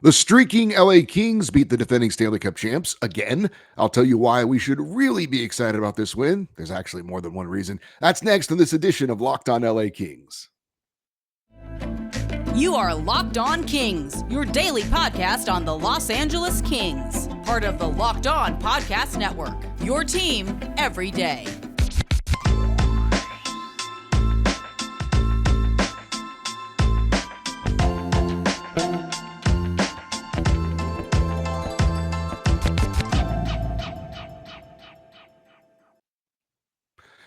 The streaking LA Kings beat the defending Stanley Cup champs again. I'll tell you why we should really be excited about this win. There's actually more than one reason. That's next in this edition of Locked On LA Kings. You are Locked On Kings, your daily podcast on the Los Angeles Kings, part of the Locked On Podcast Network, your team every day.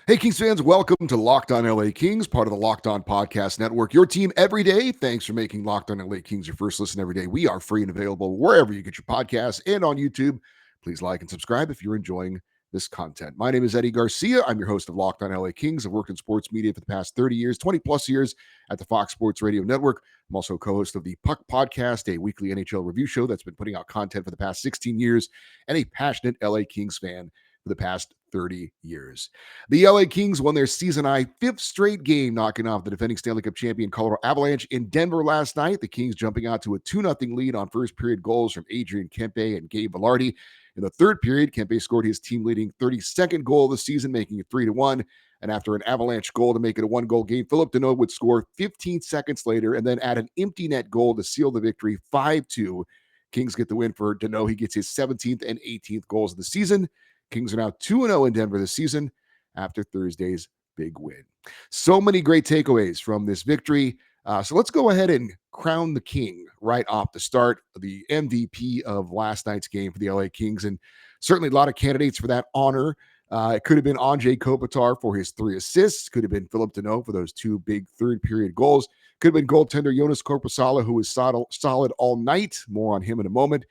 Hey, Kings fans, welcome to Locked On LA Kings, part of the Locked On Podcast Network, your team every day. Thanks for making Locked On LA Kings your first listen every day. We are free and available wherever you get your podcasts and on YouTube. Please like and subscribe if you're enjoying this content. My name is Eddie Garcia. I'm your host of Locked On LA Kings. I've worked in sports media for the past 30 years, 20 plus years at the Fox Sports Radio Network. I'm also co-host of the Puck Podcast, a weekly NHL review show that's been putting out content for the past 16 years, and a passionate LA Kings fan for the past 30 years. The LA Kings won their season-high fifth straight game, knocking off the defending Stanley Cup champion Colorado Avalanche in Denver last night. The Kings jumping out to a 2-0 lead on first period goals from Adrian Kempe and Gabe Vilardi. In the third period, Kempe scored his team-leading 32nd goal of the season, making it 3-1. And after an Avalanche goal to make it a one-goal game, Philip Deneau would score 15 seconds later and then add an empty net goal to seal the victory 5-2. Kings get the win for Deneau. He gets his 17th and 18th goals of the season. Kings are now 2-0 in Denver this season after Thursday's big win. So many great takeaways from this victory. So let's go ahead and crown the king right off the start, the MVP of last night's game for the LA Kings. And certainly a lot of candidates for that honor. It could have been Anze Kopitar for his 3 assists. Could have been Philip Deneau for those 2 big third period goals. Could have been goaltender Jonas Korpisalo, who was solid all night. More on him in a moment.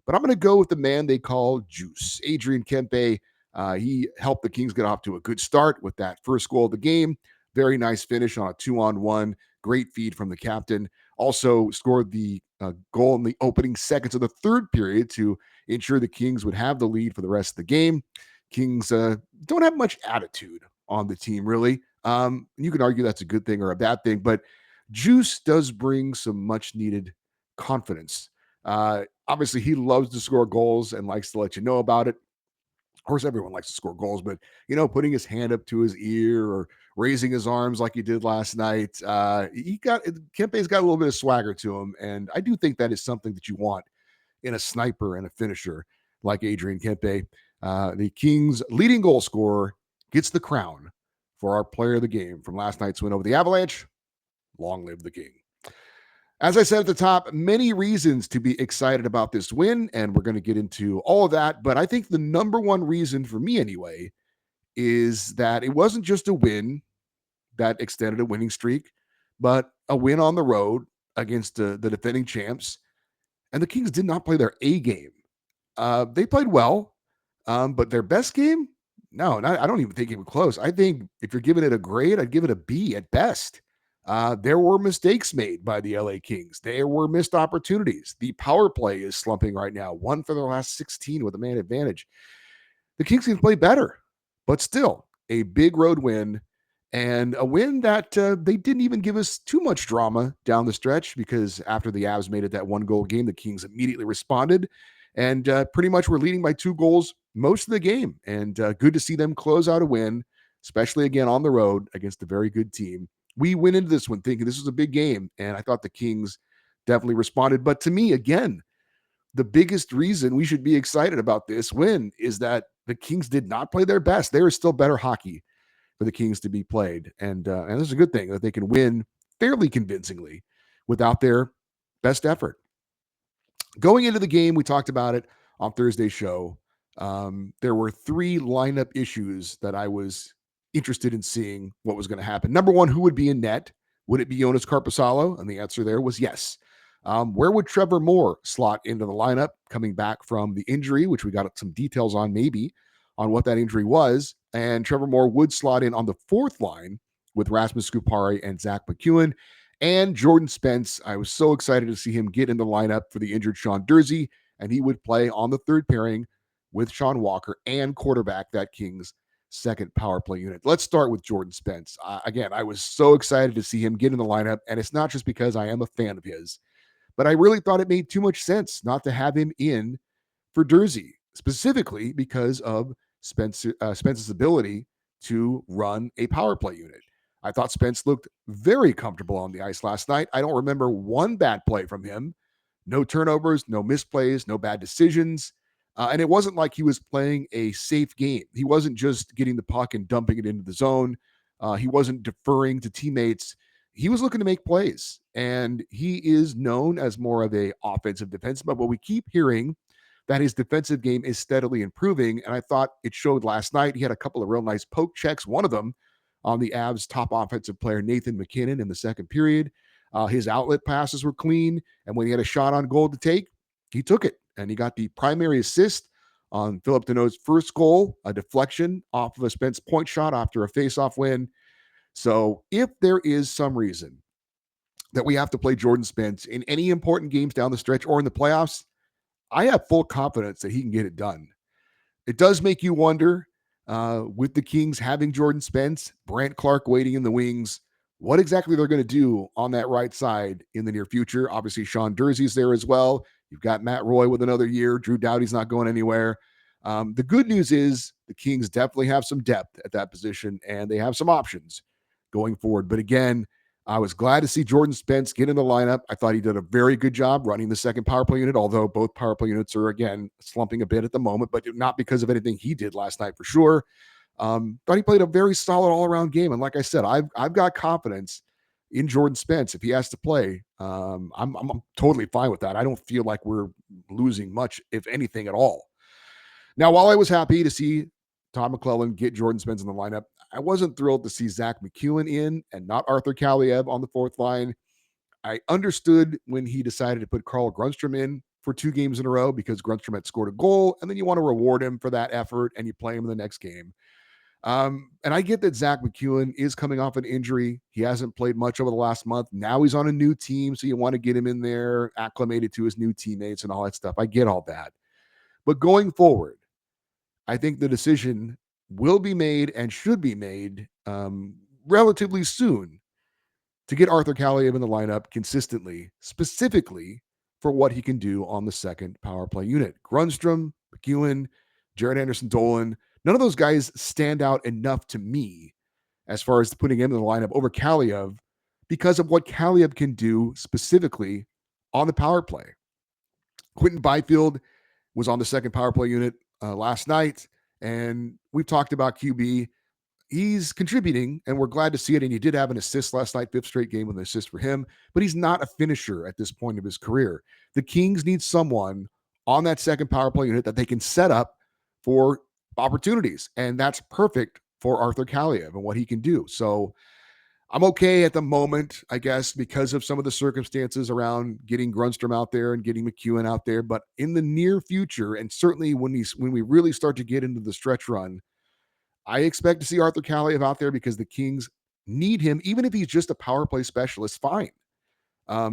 But I'm going to go with the man they call Juice, Adrian Kempe. He helped the Kings get off to a good start with that first goal of the game. Very nice finish on a 2-on-1. Great feed from the captain. Also scored the goal in the opening seconds of the third period to ensure the Kings would have the lead for the rest of the game. Kings don't have much attitude on the team, really. You can argue that's a good thing or a bad thing, but Juice does bring some much-needed confidence. Obviously, he loves to score goals and likes to let you know about it. Of course, everyone likes to score goals, but, putting his hand up to his ear or raising his arms like he did last night, Kempe's got a little bit of swagger to him, and I do think that is something that you want in a sniper and a finisher like Adrian Kempe. The Kings' leading goal scorer gets the crown for our player of the game from last night's win over the Avalanche. Long live the King. As I said at the top, many reasons to be excited about this win, and we're going to get into all of that. But I think the number one reason for me anyway is that it wasn't just a win that extended a winning streak, but a win on the road against the defending champs. And the Kings did not play their A game. They played well, but their best game? No, I don't even think it was close. I think if you're giving it a grade, I'd give it a B at best. There were mistakes made by the LA Kings. There were missed opportunities. The power play is slumping right now. 1 for the last 16 with a man advantage. The Kings can play better, but still a big road win and a win that they didn't even give us too much drama down the stretch because after the Avs made it that 1-goal game, the Kings immediately responded and pretty much were leading by 2 goals most of the game. And good to see them close out a win, especially again on the road against a very good team. We went into this one thinking this was a big game, and I thought the Kings definitely responded. But to me, again, the biggest reason we should be excited about this win is that the Kings did not play their best. There is still better hockey for the Kings to be played, and this is a good thing that they can win fairly convincingly without their best effort. Going into the game, we talked about it on Thursday's show. There were 3 lineup issues that I was interested in seeing what was going to happen. Number one, who would be in net? Would it be Jonas Korpisalo? And the answer there was yes. Where would Trevor Moore slot into the lineup coming back from the injury, which we got some details on maybe on what that injury was. And Trevor Moore would slot in on the 4th line with Rasmus Kupari and Zach McEwen. And Jordan Spence, I was so excited to see him get in the lineup for the injured Sean Durzi, and he would play on the 3rd pairing with Sean Walker and quarterback that Kings second power play unit. Let's start with Jordan Spence. Again, I was so excited to see him get in the lineup, and it's not just because I am a fan of his, but I really thought it made too much sense not to have him in for Jersey, specifically because of Spence's ability to run a power play unit. I thought Spence looked very comfortable on the ice last night. I don't remember one bad play from him. No turnovers, no misplays, no bad decisions. And it wasn't like he was playing a safe game. He wasn't just getting the puck and dumping it into the zone. He wasn't deferring to teammates. He was looking to make plays. And he is known as more of a offensive defenseman, but we keep hearing that his defensive game is steadily improving. And I thought it showed last night. He had a couple of real nice poke checks, one of them on the Avs' top offensive player, Nathan McKinnon, in the second period. His outlet passes were clean. And when he had a shot on goal to take, he took it. And he got the primary assist on Philip Deneau's first goal, a deflection off of a Spence point shot after a faceoff win. So if there is some reason that we have to play Jordan Spence in any important games down the stretch or in the playoffs, I have full confidence that he can get it done. It does make you wonder, with the Kings having Jordan Spence, Brant Clark waiting in the wings, what exactly they're going to do on that right side in the near future. Obviously, Sean Dursey's there as well. You've got Matt Roy with another year. Drew Doughty's not going anywhere. The good news is the Kings definitely have some depth at that position, and they have some options going forward. But again, I was glad to see Jordan Spence get in the lineup. I thought he did a very good job running the second power play unit, although both power play units are, again, slumping a bit at the moment, but not because of anything he did last night for sure. Thought he played a very solid all-around game. And like I said, I've got confidence in Jordan Spence if he has to play. I'm totally fine with that. I don't feel like we're losing much, if anything at all. Now, while I was happy to see Todd McClellan get Jordan Spence in the lineup, I wasn't thrilled to see Zach McEwen in and not Arthur Kaliev on the fourth line. I understood when he decided to put Carl Grundstrom in for 2 games in a row because Grundstrom had scored a goal, and then you want to reward him for that effort, and you play him in the next game. And I get that Zach McEwen is coming off an injury. He hasn't played much over the last month. Now he's on a new team, so you want to get him in there, acclimated to his new teammates and all that stuff. I get all that. But going forward, I think the decision will be made and should be made relatively soon to get Arthur Kaliev in the lineup consistently, specifically for what he can do on the second power play unit. Grundstrom, McEwen, Jared Anderson-Dolan, none of those guys stand out enough to me as far as putting him in the lineup over Kaliev because of what Kaliev can do specifically on the power play. Quentin Byfield was on the second power play unit last night, and we've talked about QB. He's contributing, and we're glad to see it. And he did have an assist last night, 5th straight game with an assist for him, but he's not a finisher at this point of his career. The Kings need someone on that second power play unit that they can set up for opportunities, and that's perfect for Arthur Kaliev and what he can do. So I'm okay at the moment, I guess, because of some of the circumstances around getting Grundstrom out there and getting McEwen out there. But in the near future, and certainly when we really start to get into the stretch run, I expect to see Arthur Kaliev out there because the Kings need him, even if he's just a power play specialist, fine.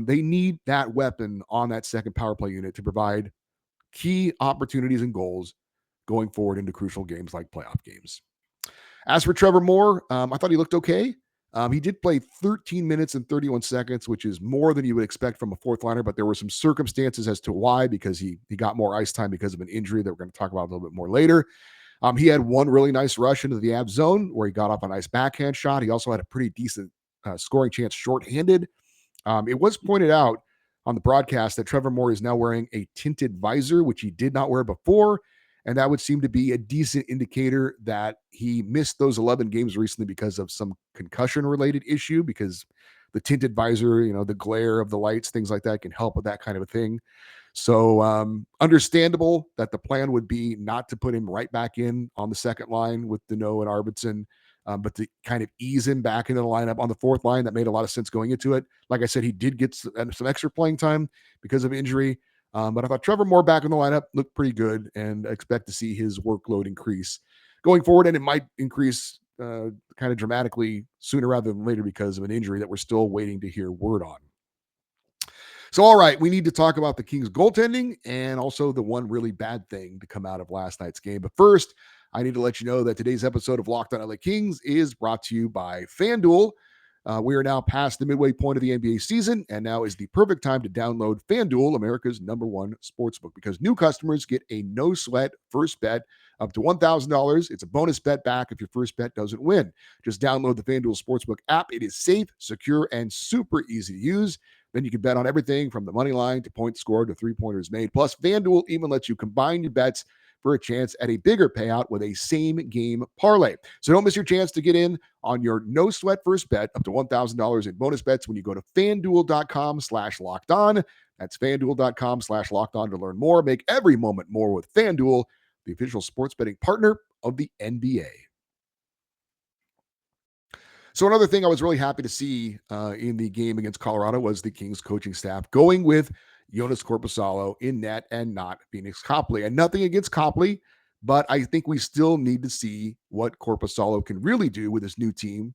They need that weapon on that second power play unit to provide key opportunities and goals going forward into crucial games like playoff games. As for Trevor Moore, I thought he looked okay. He did play 13 minutes and 31 seconds, which is more than you would expect from a fourth liner, but there were some circumstances as to why, because he got more ice time because of an injury that we're going to talk about a little bit more later. He had one really nice rush into the Avs zone where he got off a nice backhand shot. He also had a pretty decent scoring chance shorthanded. It was pointed out on the broadcast that Trevor Moore is now wearing a tinted visor, which he did not wear before. And that would seem to be a decent indicator that he missed those 11 games recently because of some concussion-related issue, because the tinted visor, the glare of the lights, things like that can help with that kind of a thing. So understandable that the plan would be not to put him right back in on the second line with Deneau and Arvidsson, but to kind of ease him back into the lineup on the fourth line. That made a lot of sense going into it. Like I said, he did get some extra playing time because of injury. But I thought Trevor Moore back in the lineup looked pretty good, and expect to see his workload increase going forward. And it might increase kind of dramatically sooner rather than later because of an injury that we're still waiting to hear word on. So, all right, we need to talk about the Kings goaltending and also the one really bad thing to come out of last night's game. But first, I need to let you know that today's episode of Locked On LA Kings is brought to you by FanDuel. We are now past the midway point of the NBA season, and now is the perfect time to download FanDuel, America's #1 sportsbook, because new customers get a no sweat first bet up to $1,000. It's a bonus bet back if your first bet doesn't win. Just download the FanDuel Sportsbook app. It is safe, secure, and super easy to use. Then you can bet on everything from the money line to points scored to three-pointers made. Plus, FanDuel even lets you combine your bets for a chance at a bigger payout with a same game parlay. So don't miss your chance to get in on your no sweat first bet up to $1,000 in bonus bets when you go to fanduel.com/locked on. That's fanduel.com/locked on to learn more. Make every moment more with FanDuel, the official sports betting partner of the NBA. So another thing I was really happy to see in the game against Colorado was the Kings coaching staff going with Jonas Korpisalo in net and not Phoenix Copley. And nothing against Copley, but I think we still need to see what Korpisalo can really do with his new team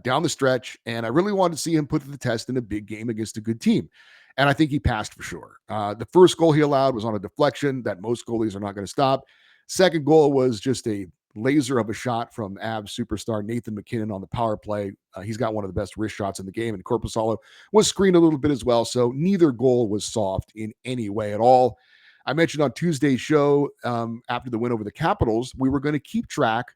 down the stretch. And I really wanted to see him put to the test in a big game against a good team. And I think he passed for sure. The first goal he allowed was on a deflection that most goalies are not going to stop. Second goal was just a laser of a shot from Avs superstar Nathan McKinnon on the power play. He's got one of the best wrist shots in the game, and Korpisalo was screened a little bit as well. So neither goal was soft in any way at all. I mentioned on Tuesday's show, after the win over the Capitals, we were going to keep track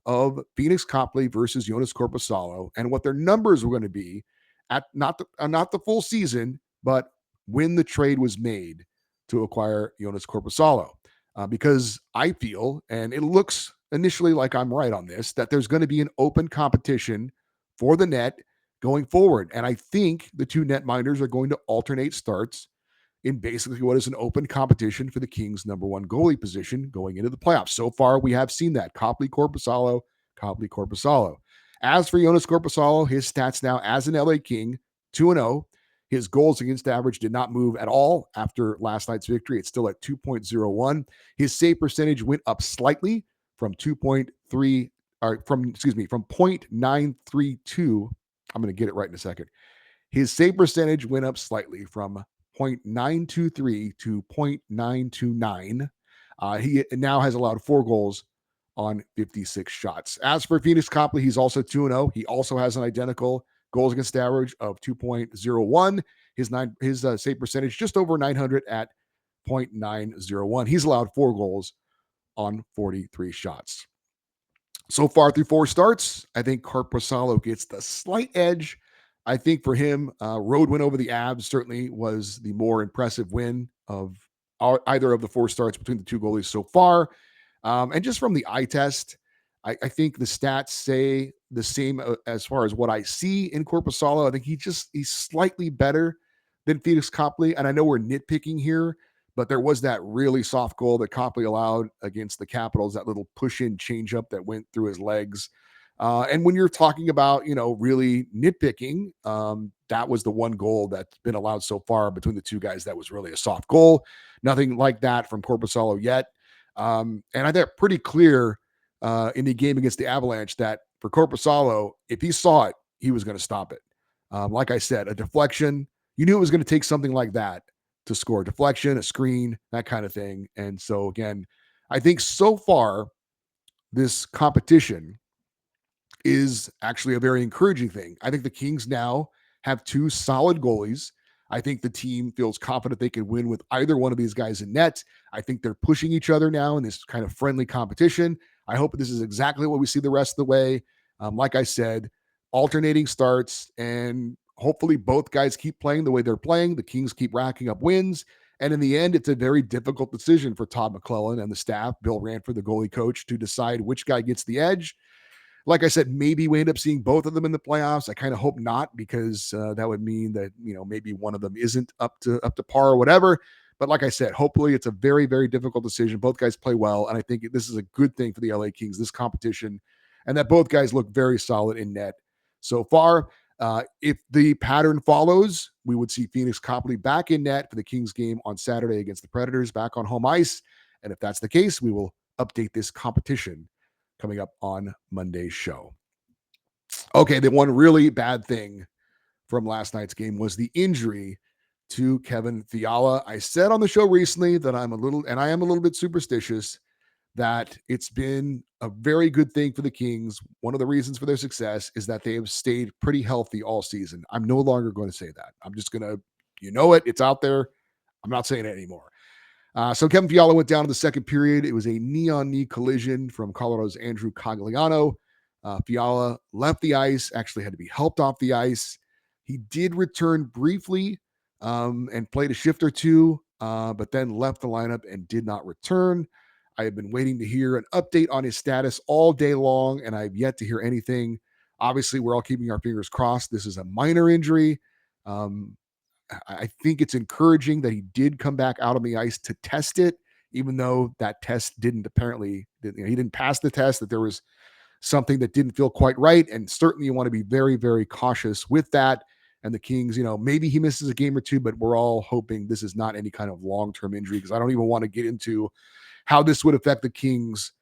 of Phoenix Copley versus Jonas Korpisalo and what their numbers were going to be at not the full season, but when the trade was made to acquire Jonas Korpisalo. Because I feel, and it looks initially like I'm right on this, that there's going to be an open competition for the net going forward. And I think the two netminders are going to alternate starts in basically what is an open competition for the Kings' #1 goalie position going into the playoffs. So far, we have seen that. Copley, Korpisalo, Copley, Korpisalo. As for Jonas Korpisalo, his stats now as an LA King, 2-0. His goals against average did not move at all after last night's victory. It's still at 2.01. His save percentage went up slightly from 2.3 or from 0.932. I'm going to get it right in a second. His save percentage went up slightly from 0.923 to 0.929. He now has allowed 4 goals on 56 shots. As for Phoenix Copley, he's also 2-0. He also has an identical goals against average of 2.01. His save percentage just over 900 at 0.901. He's allowed 4 goals on 43 shots. So far through 4 starts, I think Korpisalo gets the slight edge. I think for him, road win over the Avs certainly was the more impressive win of either of the 4 starts between the two goalies so far. And just from the eye test, I think the stats say the same as far as what I see in Korpisalo. I think he's slightly better than Phoenix Copley. And I know we're nitpicking here, but there was that really soft goal that Copley allowed against the Capitals, that little push-in changeup that went through his legs. And when you're talking about, really nitpicking, that was the one goal that's been allowed so far between the two guys that was really a soft goal. Nothing like that from Korpisalo yet. And I think pretty clear in the game against the Avalanche that for Korpisalo, if he saw it, he was going to stop it. Like I said, a deflection, you knew it was going to take something like that to score. A deflection, a screen, that kind of thing. And so, again, I think so far this competition is actually a very encouraging thing. I think the Kings now have 2 solid goalies. I think the team feels confident they can win with either one of these guys in net. I think they're pushing each other now in this kind of friendly competition. I hope this is exactly what we see the rest of the way. Like I said, alternating starts, and hopefully both guys keep playing the way they're playing. The Kings keep racking up wins. And in the end, it's a very difficult decision for Todd McClellan and the staff, Bill Ranford, the goalie coach, to decide which guy gets the edge. Like I said, maybe we end up seeing both of them in the playoffs. I kind of hope not, because that would mean that, maybe one of them isn't up to par or whatever. But like I said, hopefully it's a very, very difficult decision. Both guys play well, and I think this is a good thing for the LA Kings, this competition, and that both guys look very solid in net so far. If the pattern follows, we would see Phoenix Copley back in net for the Kings game on Saturday against the Predators, back on home ice. And if that's the case, we will update this competition coming up on Monday's show. Okay, the one really bad thing from last night's game was the injury to Kevin Fiala. I said on the show recently that I am a little bit superstitious that it's been a very good thing for the Kings. One of the reasons for their success is that they have stayed pretty healthy all season. I'm no longer going to say that. I'm just going to, it's out there. I'm not saying it anymore. So Kevin Fiala went down in the second period. It was a knee-on-knee collision from Colorado's Andrew Cogliano. Fiala left the ice, actually had to be helped off the ice. He did return briefly and played a shift or two, but then left the lineup and did not return. I have been waiting to hear an update on his status all day long, and I've yet to hear anything. Obviously, we're all keeping our fingers crossed. This is a minor injury. I think it's encouraging that he did come back out on the ice to test it, even though that test he didn't pass the test, that there was something that didn't feel quite right. And certainly you want to be very, very cautious with that. And the Kings, maybe he misses a game or two, but we're all hoping this is not any kind of long-term injury, because I don't even want to get into how this would affect the Kings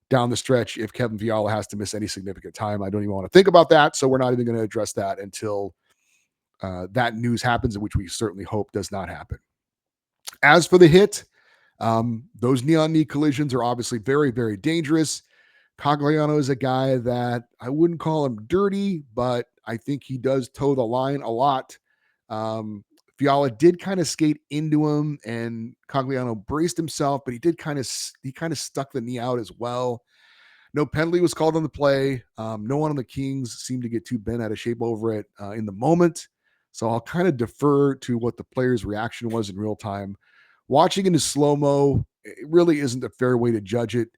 down the stretch if Kevin Fiala has to miss any significant time. I don't even want to think about that. So we're not even going to address that until that news happens, which we certainly hope does not happen. As for the hit, those knee-on-knee collisions are obviously very, very dangerous. Cogliano is a guy that I wouldn't call him dirty, but I think he does toe the line a lot. Fiala did kind of skate into him, and Cogliano braced himself, but he kind of stuck the knee out as well. No penalty was called on the play. No one on the Kings seemed to get too bent out of shape over it in the moment. So I'll kind of defer to what the player's reaction was in real time. Watching it in slow-mo, it really isn't a fair way to judge it.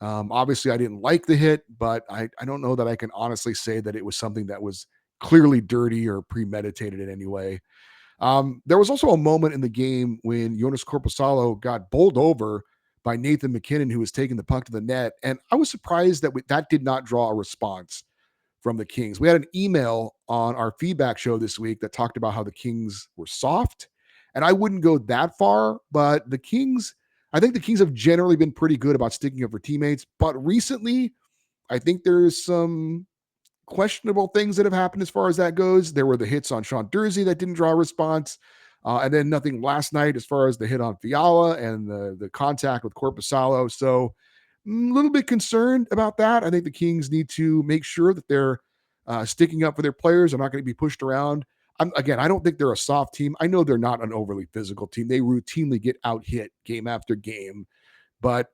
Obviously, I didn't like the hit, but I don't know that I can honestly say that it was something that was clearly dirty or premeditated in any way. There was also a moment in the game when Jonas Korpisalo got bowled over by Nathan McKinnon, who was taking the puck to the net. And I was surprised that that did not draw a response from the Kings. We had an email on our feedback show this week that talked about how the Kings were soft. And I wouldn't go that far, but I think the Kings have generally been pretty good about sticking up for teammates. But recently, I think there's some questionable things that have happened as far as that goes. There were the hits on Sean Dursey that didn't draw a response. And then nothing last night as far as the hit on Fiala and the contact with Korpisalo. So I'm a little bit concerned about that. I think the Kings need to make sure that they're sticking up for their players. I'm not going to be pushed around. I don't think they're a soft team. I know they're not an overly physical team. They routinely get out hit game after game, but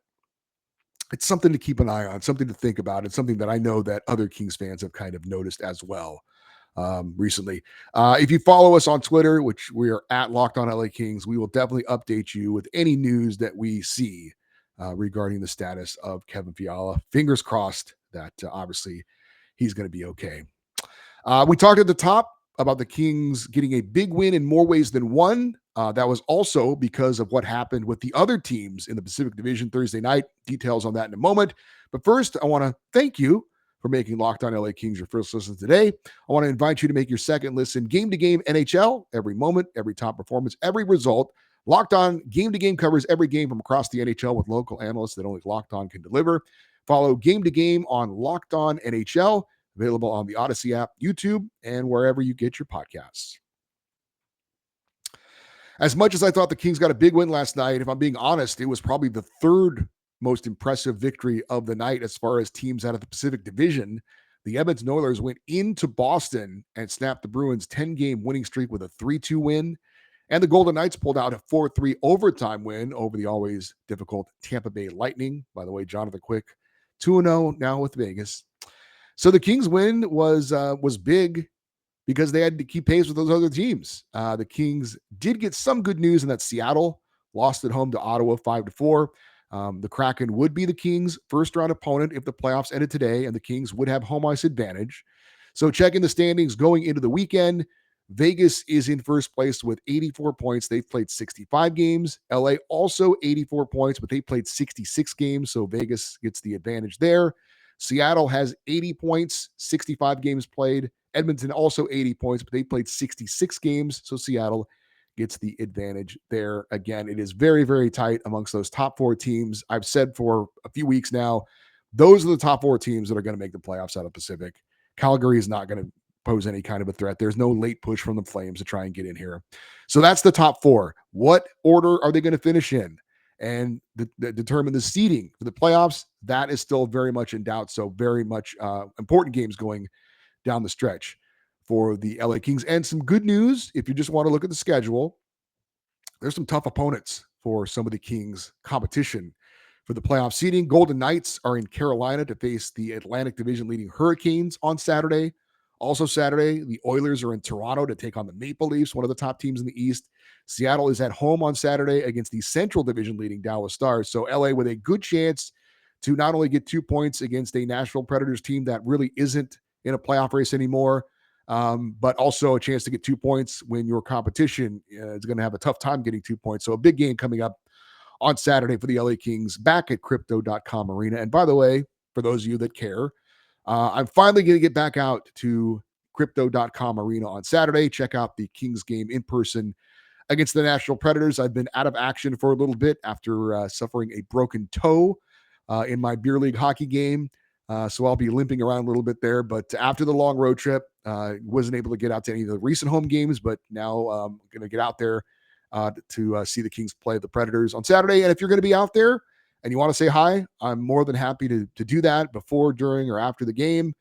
it's something to keep an eye on, something to think about. It's something that I know that other Kings fans have kind of noticed as well recently. If you follow us on Twitter, which we are at Locked On LA Kings, we will definitely update you with any news that we see regarding the status of Kevin Fiala. Fingers crossed that obviously he's going to be okay. We talked at the top about the Kings getting a big win in more ways than one. That was also because of what happened with the other teams in the Pacific Division Thursday night. Details on that in a moment. But first, I want to thank you for making Locked On LA Kings your first listen today. I want to invite you to make your second listen game to game NHL. Every moment, every top performance, every result. Locked On game to game covers every game from across the NHL with local analysts that only Locked On can deliver. Follow game to game on Locked On NHL. Available on the Odyssey app, YouTube, and wherever you get your podcasts. As much as I thought the Kings got a big win last night, if I'm being honest, it was probably the third most impressive victory of the night as far as teams out of the Pacific Division. The Edmonton Oilers went into Boston and snapped the Bruins' 10-game winning streak with a 3-2 win. And the Golden Knights pulled out a 4-3 overtime win over the always difficult Tampa Bay Lightning. By the way, Jonathan Quick, 2-0 now with Vegas. So the Kings win was big because they had to keep pace with those other teams. The Kings did get some good news in that Seattle lost at home to Ottawa 5-4. The Kraken would be the Kings' first-round opponent if the playoffs ended today, and the Kings would have home ice advantage. So checking the standings going into the weekend, Vegas is in first place with 84 points. They've played 65 games. LA also 84 points, but they played 66 games, so Vegas gets the advantage there. Seattle has 80 points, 65 games played. Edmonton also 80 points, but they played 66 games, so Seattle gets the advantage there. Again, it is very, very tight amongst those top four teams. I've said for a few weeks now, those are the top four teams that are going to make the playoffs out of Pacific. Calgary is not going to pose any kind of a threat. There's no late push from the Flames to try and get in here. So that's the top four. What order are they going to finish in? and determine the seeding for the playoffs. That is still very much in doubt. So very much important games going down the stretch for the LA Kings. And some good news, if you just want to look at the schedule, there's some tough opponents for some of the Kings' competition for the playoff seeding. Golden Knights are in Carolina to face the Atlantic Division leading Hurricanes on Saturday. Also Saturday, the Oilers are in Toronto to take on the Maple Leafs, one of the top teams in the East. Seattle is at home on Saturday against the Central Division leading Dallas Stars. So LA with a good chance to not only get 2 points against a Nashville Predators team that really isn't in a playoff race anymore, but also a chance to get 2 points when your competition is going to have a tough time getting 2 points. So a big game coming up on Saturday for the LA Kings back at Crypto.com Arena. And by the way, for those of you that care, I'm finally going to get back out to Crypto.com Arena on Saturday. Check out the Kings game in person against the Nashville Predators. I've been out of action for a little bit after suffering a broken toe in my beer league hockey game. So I'll be limping around a little bit there. But after the long road trip, wasn't able to get out to any of the recent home games, but now I'm going to get out there to see the Kings play the Predators on Saturday. And if you're going to be out there and you want to say hi, I'm more than happy to do that before, during, or after the game.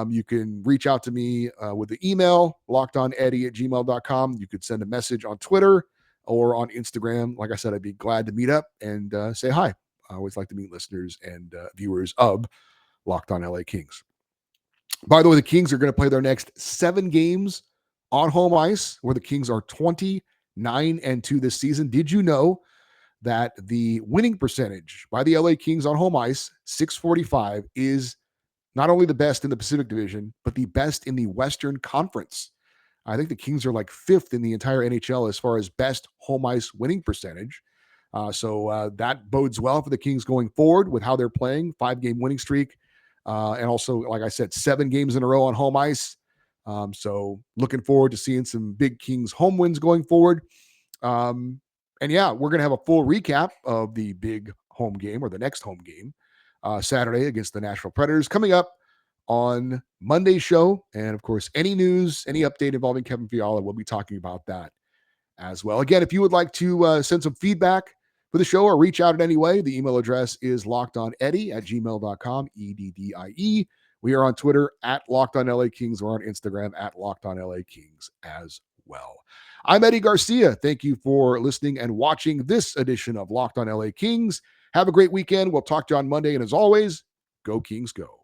You can reach out to me with the email, lockedoneddie@gmail.com. You could send a message on Twitter or on Instagram. Like I said, I'd be glad to meet up and say hi. I always like to meet listeners and viewers of Locked On LA Kings. By the way, the Kings are going to play their next 7 games on home ice, where the Kings are 29-2 this season. Did you know that the winning percentage by the LA Kings on home ice, .645, is not only the best in the Pacific Division, but the best in the Western Conference? I think the Kings are like 5th in the entire NHL as far as best home ice winning percentage. So that bodes well for the Kings going forward with how they're playing. 5-game winning streak. And also, like I said, 7 games in a row on home ice. So looking forward to seeing some big Kings home wins going forward. And yeah, we're going to have a full recap of the big home game, or the next home game, Saturday against the Nashville Predators, coming up on Monday's show. And of course, any news, any update involving Kevin Fiala, we'll be talking about that as well. Again, if you would like to send some feedback for the show or reach out in any way, the email address is lockedoneddie@gmail.com, EDDIE. We are on Twitter at LockedOnLAKings. We're on Instagram at LockedOnLAKings as well. I'm Eddie Garcia. Thank you for listening and watching this edition of Locked On LA Kings. Have a great weekend. We'll talk to you on Monday. And as always, go Kings, go.